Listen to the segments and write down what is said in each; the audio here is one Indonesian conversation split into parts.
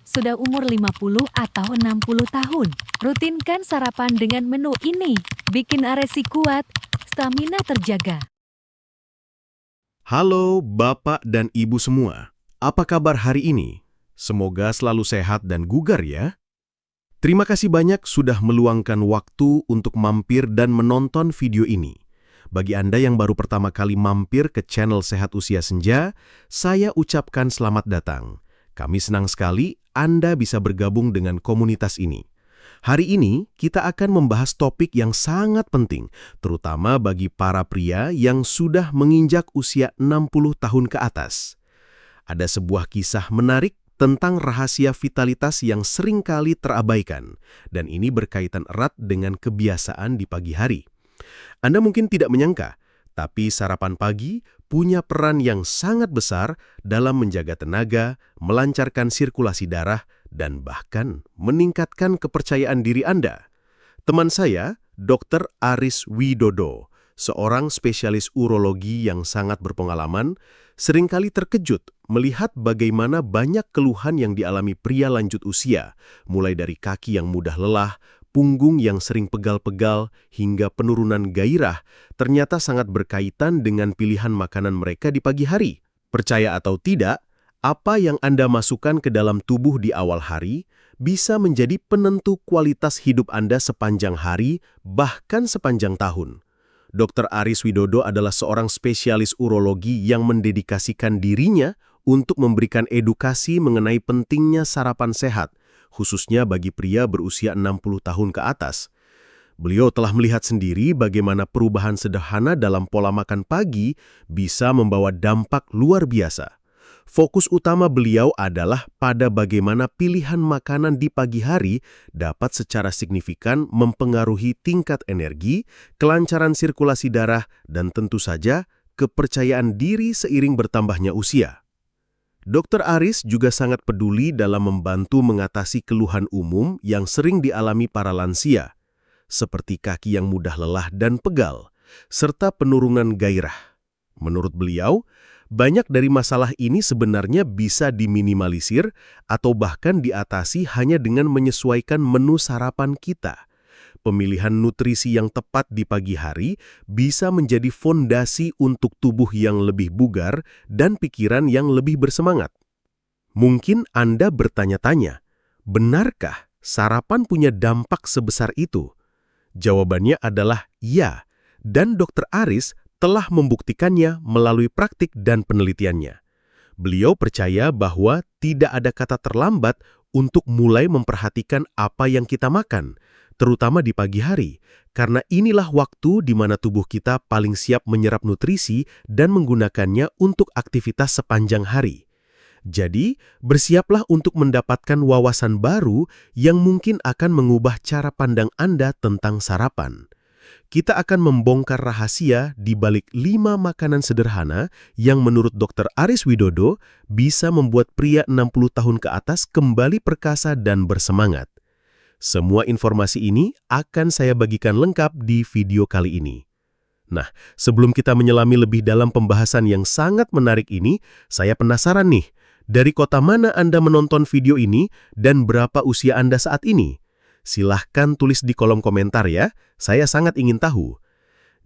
sudah umur 50 atau 60 tahun. Rutinkan sarapan dengan menu ini. Bikin aresi kuat, stamina terjaga. Halo Bapak dan Ibu semua, apa kabar hari ini? Semoga selalu sehat dan bugar ya. Terima kasih banyak sudah meluangkan waktu untuk mampir dan menonton video ini. Bagi Anda yang baru pertama kali mampir ke channel Sehat Usia Senja, saya ucapkan selamat datang. Kami senang sekali Anda bisa bergabung dengan komunitas ini. Hari ini kita akan membahas topik yang sangat penting, terutama bagi para pria yang sudah menginjak usia 60 tahun ke atas. Ada sebuah kisah menarik tentang rahasia vitalitas yang seringkali terabaikan, dan ini berkaitan erat dengan kebiasaan di pagi hari. Anda mungkin tidak menyangka, tapi sarapan pagi punya peran yang sangat besar dalam menjaga tenaga, melancarkan sirkulasi darah, dan bahkan meningkatkan kepercayaan diri Anda. Teman saya, Dr. Aris Widodo, seorang spesialis urologi yang sangat berpengalaman, seringkali terkejut melihat bagaimana banyak keluhan yang dialami pria lanjut usia, mulai dari kaki yang mudah lelah, punggung yang sering pegal-pegal, hingga penurunan gairah, ternyata sangat berkaitan dengan pilihan makanan mereka di pagi hari. Percaya atau tidak, apa yang Anda masukkan ke dalam tubuh di awal hari bisa menjadi penentu kualitas hidup Anda sepanjang hari, bahkan sepanjang tahun. Dr. Aris Widodo adalah seorang spesialis urologi yang mendedikasikan dirinya untuk memberikan edukasi mengenai pentingnya sarapan sehat, khususnya bagi pria berusia 60 tahun ke atas. Beliau telah melihat sendiri bagaimana perubahan sederhana dalam pola makan pagi bisa membawa dampak luar biasa. Fokus utama beliau adalah pada bagaimana pilihan makanan di pagi hari dapat secara signifikan mempengaruhi tingkat energi, kelancaran sirkulasi darah, dan tentu saja kepercayaan diri seiring bertambahnya usia. Dr. Aris juga sangat peduli dalam membantu mengatasi keluhan umum yang sering dialami para lansia, seperti kaki yang mudah lelah dan pegal, serta penurunan gairah. Menurut beliau, banyak dari masalah ini sebenarnya bisa diminimalisir atau bahkan diatasi hanya dengan menyesuaikan menu sarapan kita. Pemilihan nutrisi yang tepat di pagi hari bisa menjadi fondasi untuk tubuh yang lebih bugar dan pikiran yang lebih bersemangat. Mungkin Anda bertanya-tanya, benarkah sarapan punya dampak sebesar itu? Jawabannya adalah ya, dan Dr. Aris telah membuktikannya melalui praktik dan penelitiannya. Beliau percaya bahwa tidak ada kata terlambat untuk mulai memperhatikan apa yang kita makan, terutama di pagi hari, karena inilah waktu di mana tubuh kita paling siap menyerap nutrisi dan menggunakannya untuk aktivitas sepanjang hari. Jadi, bersiaplah untuk mendapatkan wawasan baru yang mungkin akan mengubah cara pandang Anda tentang sarapan. Kita akan membongkar rahasia di balik 5 makanan sederhana yang menurut Dr. Aris Widodo bisa membuat pria 60 tahun ke atas kembali perkasa dan bersemangat. Semua informasi ini akan saya bagikan lengkap di video kali ini. Nah, sebelum kita menyelami lebih dalam pembahasan yang sangat menarik ini, saya penasaran nih, dari kota mana Anda menonton video ini dan berapa usia Anda saat ini? Silahkan tulis di kolom komentar ya, saya sangat ingin tahu.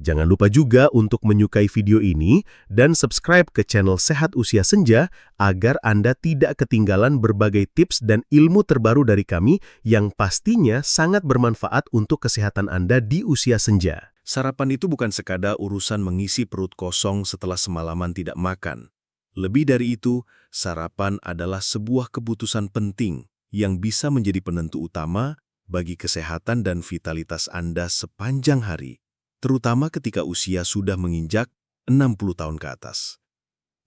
Jangan lupa juga untuk menyukai video ini dan subscribe ke channel Sehat Usia Senja agar Anda tidak ketinggalan berbagai tips dan ilmu terbaru dari kami yang pastinya sangat bermanfaat untuk kesehatan Anda di usia senja. Sarapan itu bukan sekadar urusan mengisi perut kosong setelah semalaman tidak makan. Lebih dari itu, sarapan adalah sebuah keputusan penting yang bisa menjadi penentu utama bagi kesehatan dan vitalitas Anda sepanjang hari, terutama ketika usia sudah menginjak 60 tahun ke atas.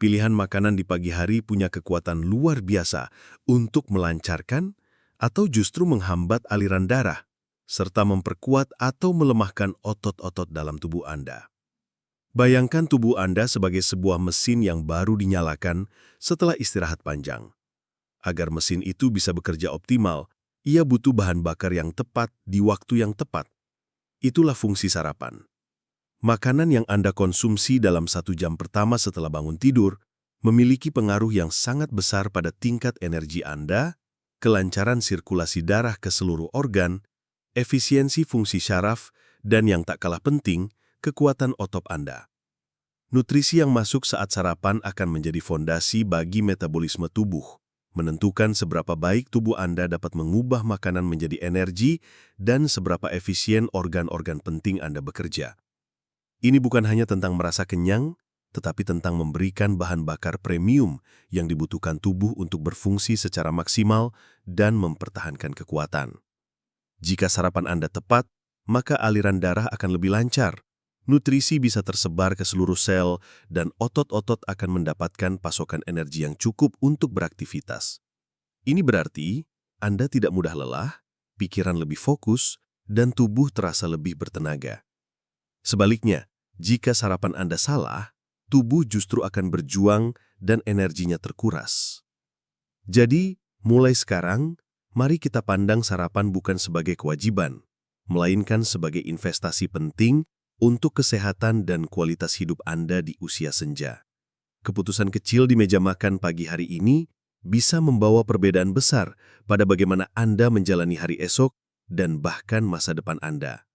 Pilihan makanan di pagi hari punya kekuatan luar biasa untuk melancarkan atau justru menghambat aliran darah, serta memperkuat atau melemahkan otot-otot dalam tubuh Anda. Bayangkan tubuh Anda sebagai sebuah mesin yang baru dinyalakan setelah istirahat panjang. Agar mesin itu bisa bekerja optimal, ia butuh bahan bakar yang tepat di waktu yang tepat. Itulah fungsi sarapan. Makanan yang Anda konsumsi dalam 1 jam pertama setelah bangun tidur memiliki pengaruh yang sangat besar pada tingkat energi Anda, kelancaran sirkulasi darah ke seluruh organ, efisiensi fungsi syaraf, dan yang tak kalah penting, kekuatan otot Anda. Nutrisi yang masuk saat sarapan akan menjadi fondasi bagi metabolisme tubuh, menentukan seberapa baik tubuh Anda dapat mengubah makanan menjadi energi dan seberapa efisien organ-organ penting Anda bekerja. Ini bukan hanya tentang merasa kenyang, tetapi tentang memberikan bahan bakar premium yang dibutuhkan tubuh untuk berfungsi secara maksimal dan mempertahankan kekuatan. Jika sarapan Anda tepat, maka aliran darah akan lebih lancar. Nutrisi bisa tersebar ke seluruh sel dan otot-otot akan mendapatkan pasokan energi yang cukup untuk beraktivitas. Ini berarti Anda tidak mudah lelah, pikiran lebih fokus, dan tubuh terasa lebih bertenaga. Sebaliknya, jika sarapan Anda salah, tubuh justru akan berjuang dan energinya terkuras. Jadi, mulai sekarang, mari kita pandang sarapan bukan sebagai kewajiban, melainkan sebagai investasi penting untuk kesehatan dan kualitas hidup Anda di usia senja. Keputusan kecil di meja makan pagi hari ini bisa membawa perbedaan besar pada bagaimana Anda menjalani hari esok dan bahkan masa depan Anda.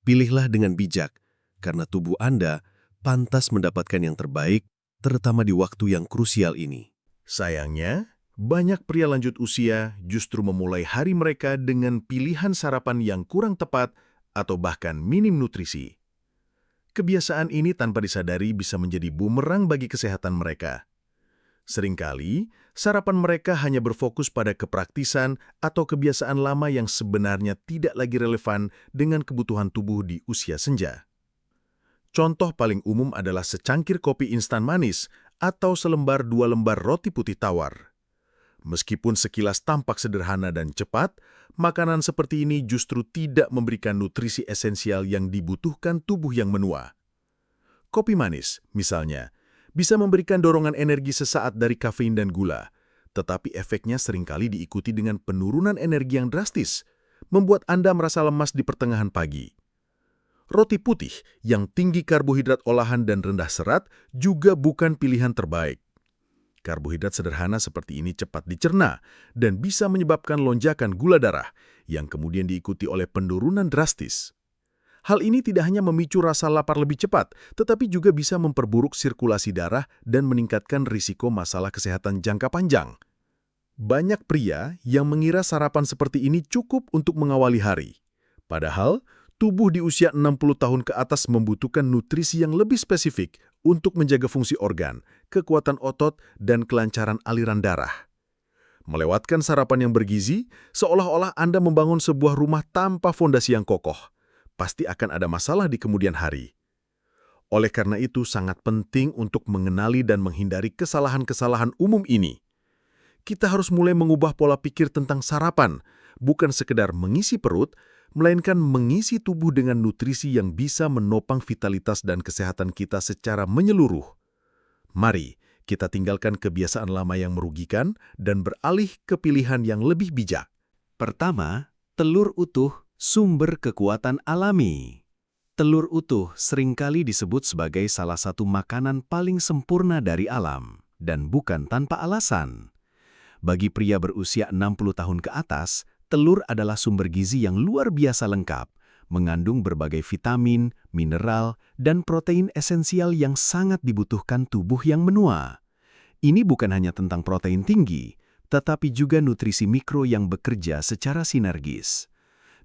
Pilihlah dengan bijak, karena tubuh Anda pantas mendapatkan yang terbaik, terutama di waktu yang krusial ini. Sayangnya, banyak pria lanjut usia justru memulai hari mereka dengan pilihan sarapan yang kurang tepat atau bahkan minim nutrisi. Kebiasaan ini tanpa disadari bisa menjadi bumerang bagi kesehatan mereka. Seringkali, sarapan mereka hanya berfokus pada kepraktisan atau kebiasaan lama yang sebenarnya tidak lagi relevan dengan kebutuhan tubuh di usia senja. Contoh paling umum adalah secangkir kopi instan manis atau selembar 2 lembar roti putih tawar. Meskipun sekilas tampak sederhana dan cepat, makanan seperti ini justru tidak memberikan nutrisi esensial yang dibutuhkan tubuh yang menua. Kopi manis, misalnya, bisa memberikan dorongan energi sesaat dari kafein dan gula, tetapi efeknya seringkali diikuti dengan penurunan energi yang drastis, membuat Anda merasa lemas di pertengahan pagi. Roti putih yang tinggi karbohidrat olahan dan rendah serat juga bukan pilihan terbaik. Karbohidrat sederhana seperti ini cepat dicerna dan bisa menyebabkan lonjakan gula darah yang kemudian diikuti oleh penurunan drastis. Hal ini tidak hanya memicu rasa lapar lebih cepat, tetapi juga bisa memperburuk sirkulasi darah dan meningkatkan risiko masalah kesehatan jangka panjang. Banyak pria yang mengira sarapan seperti ini cukup untuk mengawali hari. Padahal, tubuh di usia 60 tahun ke atas membutuhkan nutrisi yang lebih spesifik untuk menjaga fungsi organ, kekuatan otot, dan kelancaran aliran darah. Melewatkan sarapan yang bergizi, seolah-olah Anda membangun sebuah rumah tanpa fondasi yang kokoh. Pasti akan ada masalah di kemudian hari. Oleh karena itu, sangat penting untuk mengenali dan menghindari kesalahan-kesalahan umum ini. Kita harus mulai mengubah pola pikir tentang sarapan, bukan sekedar mengisi perut, melainkan mengisi tubuh dengan nutrisi yang bisa menopang vitalitas dan kesehatan kita secara menyeluruh. Mari kita tinggalkan kebiasaan lama yang merugikan dan beralih ke pilihan yang lebih bijak. Pertama, telur utuh, sumber kekuatan alami. Telur utuh seringkali disebut sebagai salah satu makanan paling sempurna dari alam, dan bukan tanpa alasan. Bagi pria berusia 60 tahun ke atas, telur adalah sumber gizi yang luar biasa lengkap, mengandung berbagai vitamin, mineral, dan protein esensial yang sangat dibutuhkan tubuh yang menua. Ini bukan hanya tentang protein tinggi, tetapi juga nutrisi mikro yang bekerja secara sinergis.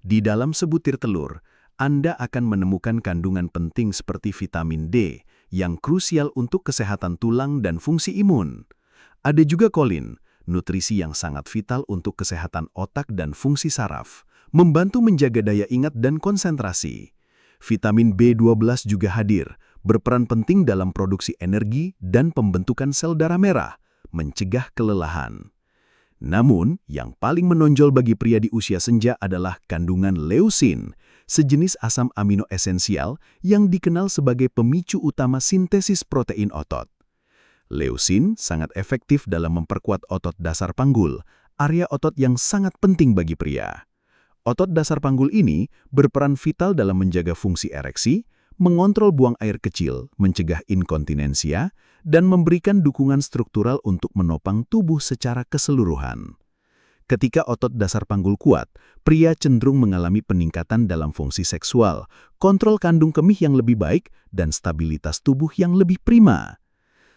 Di dalam sebutir telur, Anda akan menemukan kandungan penting seperti vitamin D, yang krusial untuk kesehatan tulang dan fungsi imun. Ada juga kolin, nutrisi yang sangat vital untuk kesehatan otak dan fungsi saraf, membantu menjaga daya ingat dan konsentrasi. Vitamin B12 juga hadir, berperan penting dalam produksi energi dan pembentukan sel darah merah, mencegah kelelahan. Namun, yang paling menonjol bagi pria di usia senja adalah kandungan leusin, sejenis asam amino esensial yang dikenal sebagai pemicu utama sintesis protein otot. Leusin sangat efektif dalam memperkuat otot dasar panggul, area otot yang sangat penting bagi pria. Otot dasar panggul ini berperan vital dalam menjaga fungsi ereksi, mengontrol buang air kecil, mencegah inkontinensia, dan memberikan dukungan struktural untuk menopang tubuh secara keseluruhan. Ketika otot dasar panggul kuat, pria cenderung mengalami peningkatan dalam fungsi seksual, kontrol kandung kemih yang lebih baik, dan stabilitas tubuh yang lebih prima.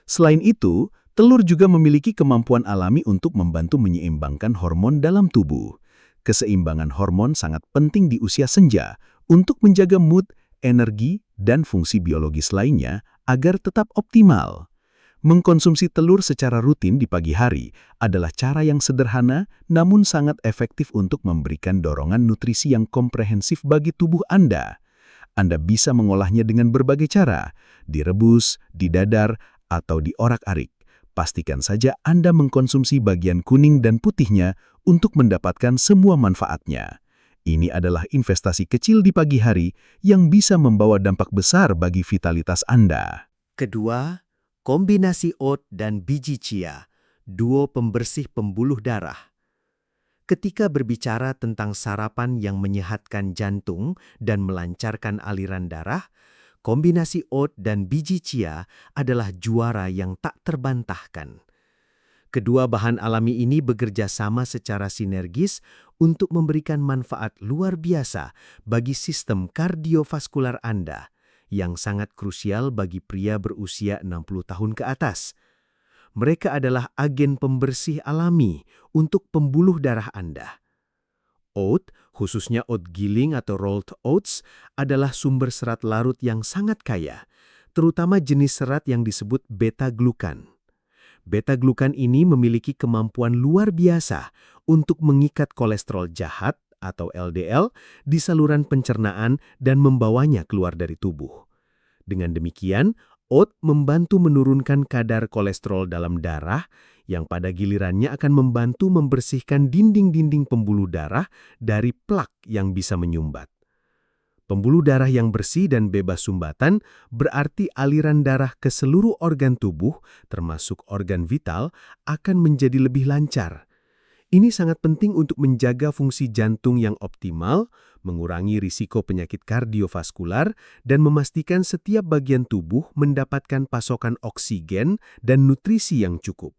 Selain itu, telur juga memiliki kemampuan alami untuk membantu menyeimbangkan hormon dalam tubuh. Keseimbangan hormon sangat penting di usia senja untuk menjaga mood, energi, dan fungsi biologis lainnya agar tetap optimal. Mengkonsumsi telur secara rutin di pagi hari adalah cara yang sederhana namun sangat efektif untuk memberikan dorongan nutrisi yang komprehensif bagi tubuh Anda. Anda bisa mengolahnya dengan berbagai cara, direbus, didadar, atau diorak-arik. Pastikan saja Anda mengkonsumsi bagian kuning dan putihnya untuk mendapatkan semua manfaatnya. Ini adalah investasi kecil di pagi hari yang bisa membawa dampak besar bagi vitalitas Anda. Kedua, kombinasi oat dan biji chia, duo pembersih pembuluh darah. Ketika berbicara tentang sarapan yang menyehatkan jantung dan melancarkan aliran darah, kombinasi oat dan biji chia adalah juara yang tak terbantahkan. Kedua bahan alami ini bekerja sama secara sinergis untuk memberikan manfaat luar biasa bagi sistem kardiovaskular Anda, yang sangat krusial bagi pria berusia 60 tahun ke atas. Mereka adalah agen pembersih alami untuk pembuluh darah Anda. Oat, khususnya oat giling atau rolled oats, adalah sumber serat larut yang sangat kaya, terutama jenis serat yang disebut beta-glukan. Beta-glukan ini memiliki kemampuan luar biasa untuk mengikat kolesterol jahat atau LDL di saluran pencernaan dan membawanya keluar dari tubuh. Dengan demikian, oat membantu menurunkan kadar kolesterol dalam darah yang pada gilirannya akan membantu membersihkan dinding-dinding pembuluh darah dari plak yang bisa menyumbat. Pembuluh darah yang bersih dan bebas sumbatan berarti aliran darah ke seluruh organ tubuh, termasuk organ vital, akan menjadi lebih lancar. Ini sangat penting untuk menjaga fungsi jantung yang optimal, mengurangi risiko penyakit kardiovaskular, dan memastikan setiap bagian tubuh mendapatkan pasokan oksigen dan nutrisi yang cukup.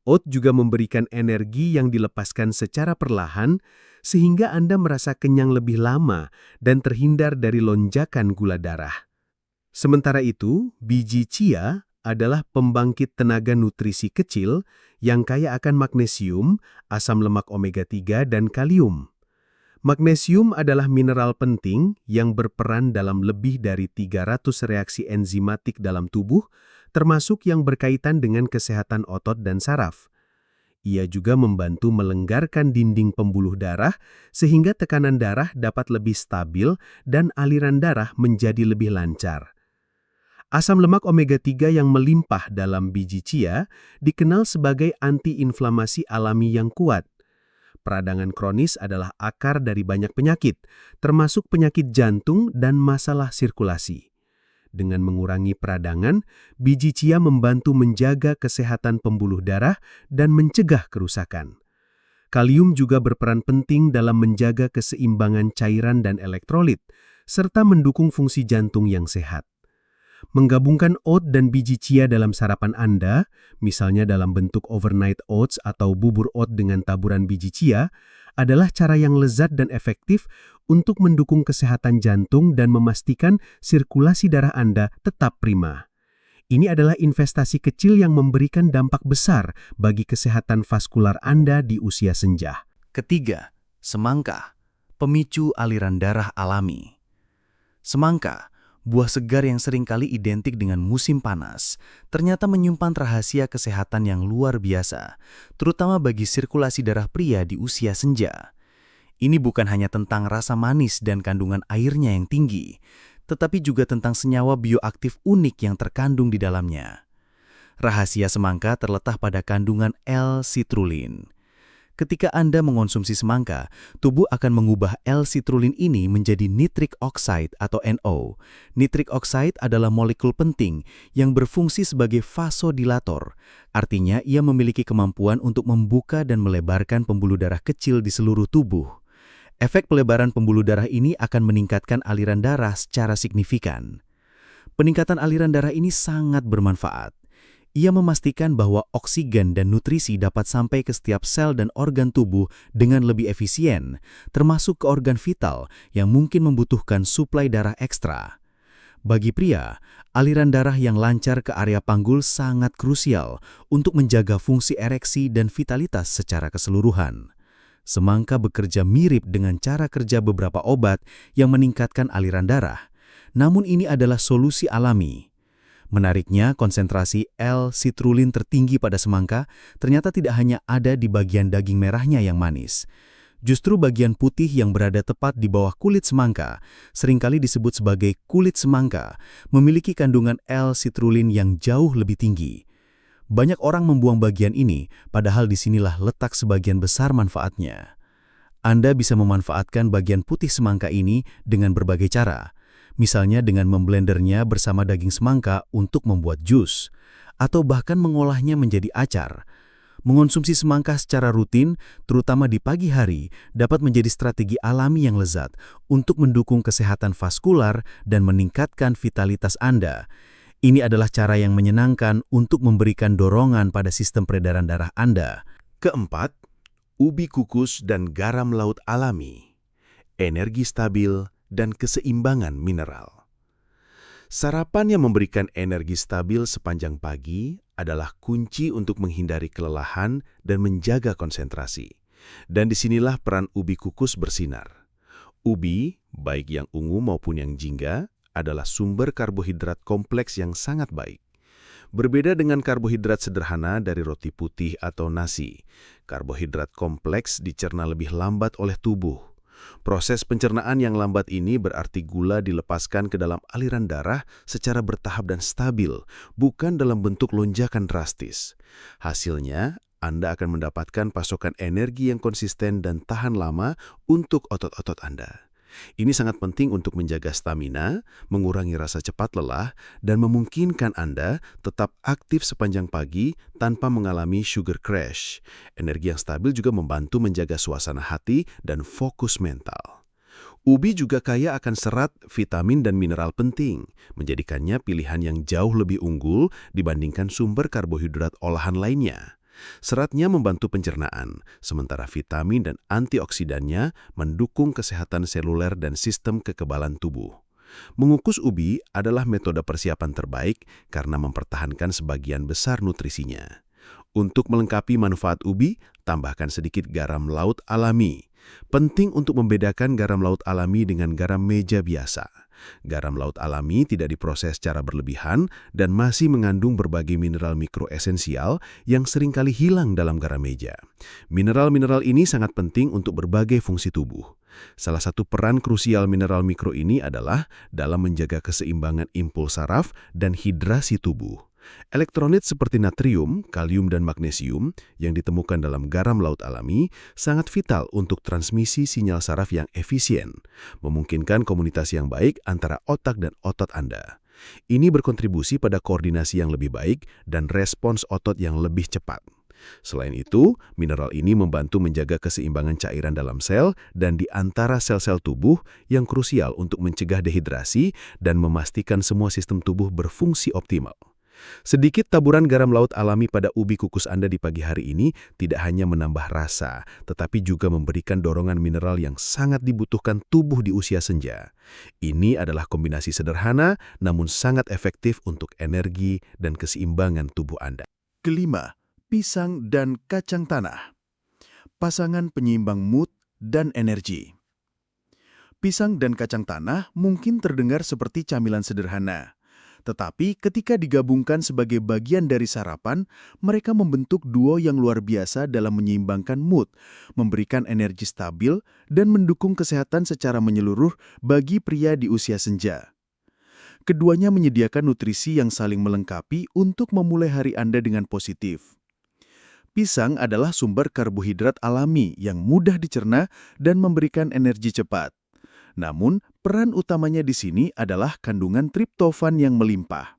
Oat juga memberikan energi yang dilepaskan secara perlahan, sehingga Anda merasa kenyang lebih lama dan terhindar dari lonjakan gula darah. Sementara itu, biji chia adalah pembangkit tenaga nutrisi kecil yang kaya akan magnesium, asam lemak omega-3, dan kalium. Magnesium adalah mineral penting yang berperan dalam lebih dari 300 reaksi enzimatik dalam tubuh, termasuk yang berkaitan dengan kesehatan otot dan saraf. Ia juga membantu melenggarkan dinding pembuluh darah sehingga tekanan darah dapat lebih stabil dan aliran darah menjadi lebih lancar. Asam lemak omega-3 yang melimpah dalam biji chia dikenal sebagai antiinflamasi alami yang kuat. Peradangan kronis adalah akar dari banyak penyakit, termasuk penyakit jantung dan masalah sirkulasi. Dengan mengurangi peradangan, biji chia membantu menjaga kesehatan pembuluh darah dan mencegah kerusakan. Kalium juga berperan penting dalam menjaga keseimbangan cairan dan elektrolit, serta mendukung fungsi jantung yang sehat. Menggabungkan oat dan biji chia dalam sarapan Anda, misalnya dalam bentuk overnight oats atau bubur oat dengan taburan biji chia, adalah cara yang lezat dan efektif untuk mendukung kesehatan jantung dan memastikan sirkulasi darah Anda tetap prima. Ini adalah investasi kecil yang memberikan dampak besar bagi kesehatan vaskular Anda di usia senja. Ketiga, semangka, pemicu aliran darah alami. Semangka, buah segar yang seringkali identik dengan musim panas, ternyata menyimpan rahasia kesehatan yang luar biasa, terutama bagi sirkulasi darah pria di usia senja. Ini bukan hanya tentang rasa manis dan kandungan airnya yang tinggi, tetapi juga tentang senyawa bioaktif unik yang terkandung di dalamnya. Rahasia semangka terletak pada kandungan L-citrulline. Ketika Anda mengonsumsi semangka, tubuh akan mengubah L-citrulline ini menjadi nitric oxide atau NO. Nitric oxide adalah molekul penting yang berfungsi sebagai vasodilator. Artinya, ia memiliki kemampuan untuk membuka dan melebarkan pembuluh darah kecil di seluruh tubuh. Efek pelebaran pembuluh darah ini akan meningkatkan aliran darah secara signifikan. Peningkatan aliran darah ini sangat bermanfaat. Ia memastikan bahwa oksigen dan nutrisi dapat sampai ke setiap sel dan organ tubuh dengan lebih efisien, termasuk ke organ vital yang mungkin membutuhkan suplai darah ekstra. Bagi pria, aliran darah yang lancar ke area panggul sangat krusial untuk menjaga fungsi ereksi dan vitalitas secara keseluruhan. Semangka bekerja mirip dengan cara kerja beberapa obat yang meningkatkan aliran darah, namun ini adalah solusi alami. Menariknya, konsentrasi L-citrulline tertinggi pada semangka ternyata tidak hanya ada di bagian daging merahnya yang manis. Justru bagian putih yang berada tepat di bawah kulit semangka, seringkali disebut sebagai kulit semangka, memiliki kandungan L-citrulline yang jauh lebih tinggi. Banyak orang membuang bagian ini, padahal disinilah letak sebagian besar manfaatnya. Anda bisa memanfaatkan bagian putih semangka ini dengan berbagai cara. Misalnya dengan memblendernya bersama daging semangka untuk membuat jus, atau bahkan mengolahnya menjadi acar. Mengonsumsi semangka secara rutin, terutama di pagi hari, dapat menjadi strategi alami yang lezat untuk mendukung kesehatan vaskular dan meningkatkan vitalitas Anda. Ini adalah cara yang menyenangkan untuk memberikan dorongan pada sistem peredaran darah Anda. Keempat, ubi kukus dan garam laut alami. Energi stabil dan keseimbangan mineral. Sarapan yang memberikan energi stabil sepanjang pagi adalah kunci untuk menghindari kelelahan dan menjaga konsentrasi. Dan disinilah peran ubi kukus bersinar. Ubi, baik yang ungu maupun yang jingga, adalah sumber karbohidrat kompleks yang sangat baik. Berbeda dengan karbohidrat sederhana dari roti putih atau nasi, karbohidrat kompleks dicerna lebih lambat oleh tubuh. Proses pencernaan yang lambat ini berarti gula dilepaskan ke dalam aliran darah secara bertahap dan stabil, bukan dalam bentuk lonjakan drastis. Hasilnya, Anda akan mendapatkan pasokan energi yang konsisten dan tahan lama untuk otot-otot Anda. Ini sangat penting untuk menjaga stamina, mengurangi rasa cepat lelah, dan memungkinkan Anda tetap aktif sepanjang pagi tanpa mengalami sugar crash. Energi yang stabil juga membantu menjaga suasana hati dan fokus mental. Ubi juga kaya akan serat, vitamin, dan mineral penting, menjadikannya pilihan yang jauh lebih unggul dibandingkan sumber karbohidrat olahan lainnya. Seratnya membantu pencernaan, sementara vitamin dan antioksidannya mendukung kesehatan seluler dan sistem kekebalan tubuh. Mengukus ubi adalah metode persiapan terbaik karena mempertahankan sebagian besar nutrisinya. Untuk melengkapi manfaat ubi, tambahkan sedikit garam laut alami. Penting untuk membedakan garam laut alami dengan garam meja biasa. Garam laut alami tidak diproses secara berlebihan dan masih mengandung berbagai mineral mikroesensial yang seringkali hilang dalam garam meja. Mineral-mineral ini sangat penting untuk berbagai fungsi tubuh. Salah satu peran krusial mineral mikro ini adalah dalam menjaga keseimbangan impuls saraf dan hidrasi tubuh. Elektrolit seperti natrium, kalium, dan magnesium yang ditemukan dalam garam laut alami sangat vital untuk transmisi sinyal saraf yang efisien, memungkinkan komunikasi yang baik antara otak dan otot Anda. Ini berkontribusi pada koordinasi yang lebih baik dan respons otot yang lebih cepat. Selain itu, mineral ini membantu menjaga keseimbangan cairan dalam sel dan di antara sel-sel tubuh yang krusial untuk mencegah dehidrasi dan memastikan semua sistem tubuh berfungsi optimal. Sedikit taburan garam laut alami pada ubi kukus Anda di pagi hari ini tidak hanya menambah rasa, tetapi juga memberikan dorongan mineral yang sangat dibutuhkan tubuh di usia senja. Ini adalah kombinasi sederhana, namun sangat efektif untuk energi dan keseimbangan tubuh Anda. Kelima, pisang dan kacang tanah. Pasangan penyeimbang mood dan energi. Pisang dan kacang tanah mungkin terdengar seperti camilan sederhana. Tetapi ketika digabungkan sebagai bagian dari sarapan, mereka membentuk duo yang luar biasa dalam menyeimbangkan mood, memberikan energi stabil, dan mendukung kesehatan secara menyeluruh bagi pria di usia senja. Keduanya menyediakan nutrisi yang saling melengkapi untuk memulai hari Anda dengan positif. Pisang adalah sumber karbohidrat alami yang mudah dicerna dan memberikan energi cepat. Namun, peran utamanya di sini adalah kandungan triptofan yang melimpah.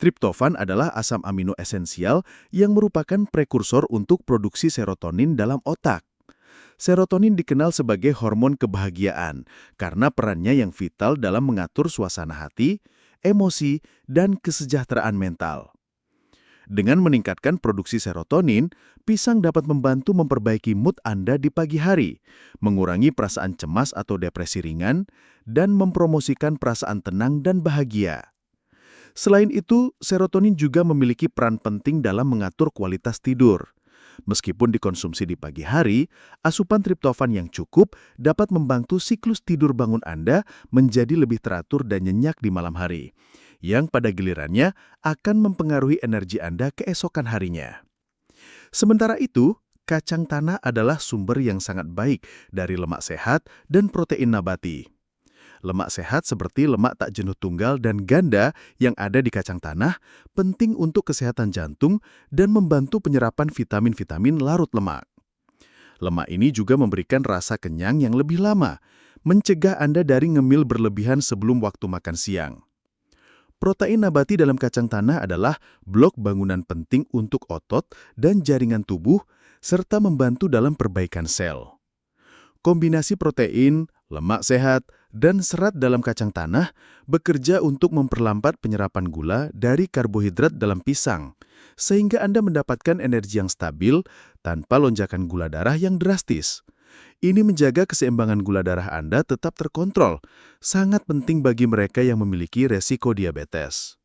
Triptofan adalah asam amino esensial yang merupakan prekursor untuk produksi serotonin dalam otak. Serotonin dikenal sebagai hormon kebahagiaan karena perannya yang vital dalam mengatur suasana hati, emosi, dan kesejahteraan mental. Dengan meningkatkan produksi serotonin, pisang dapat membantu memperbaiki mood Anda di pagi hari, mengurangi perasaan cemas atau depresi ringan, dan mempromosikan perasaan tenang dan bahagia. Selain itu, serotonin juga memiliki peran penting dalam mengatur kualitas tidur. Meskipun dikonsumsi di pagi hari, asupan triptofan yang cukup dapat membantu siklus tidur bangun Anda menjadi lebih teratur dan nyenyak di malam hari, yang pada gilirannya akan mempengaruhi energi Anda keesokan harinya. Sementara itu, kacang tanah adalah sumber yang sangat baik dari lemak sehat dan protein nabati. Lemak sehat seperti lemak tak jenuh tunggal dan ganda yang ada di kacang tanah penting untuk kesehatan jantung dan membantu penyerapan vitamin-vitamin larut lemak. Lemak ini juga memberikan rasa kenyang yang lebih lama, mencegah Anda dari ngemil berlebihan sebelum waktu makan siang. Protein nabati dalam kacang tanah adalah blok bangunan penting untuk otot dan jaringan tubuh, serta membantu dalam perbaikan sel. Kombinasi protein, lemak sehat, dan serat dalam kacang tanah bekerja untuk memperlambat penyerapan gula dari karbohidrat dalam pisang, sehingga Anda mendapatkan energi yang stabil tanpa lonjakan gula darah yang drastis. Ini menjaga keseimbangan gula darah Anda tetap terkontrol, sangat penting bagi mereka yang memiliki resiko diabetes.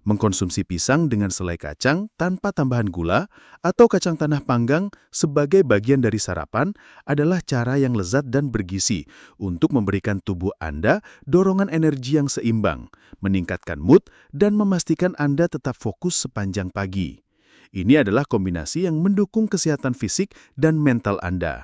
Mengkonsumsi pisang dengan selai kacang tanpa tambahan gula atau kacang tanah panggang sebagai bagian dari sarapan adalah cara yang lezat dan bergizi untuk memberikan tubuh Anda dorongan energi yang seimbang, meningkatkan mood, dan memastikan Anda tetap fokus sepanjang pagi. Ini adalah kombinasi yang mendukung kesehatan fisik dan mental Anda.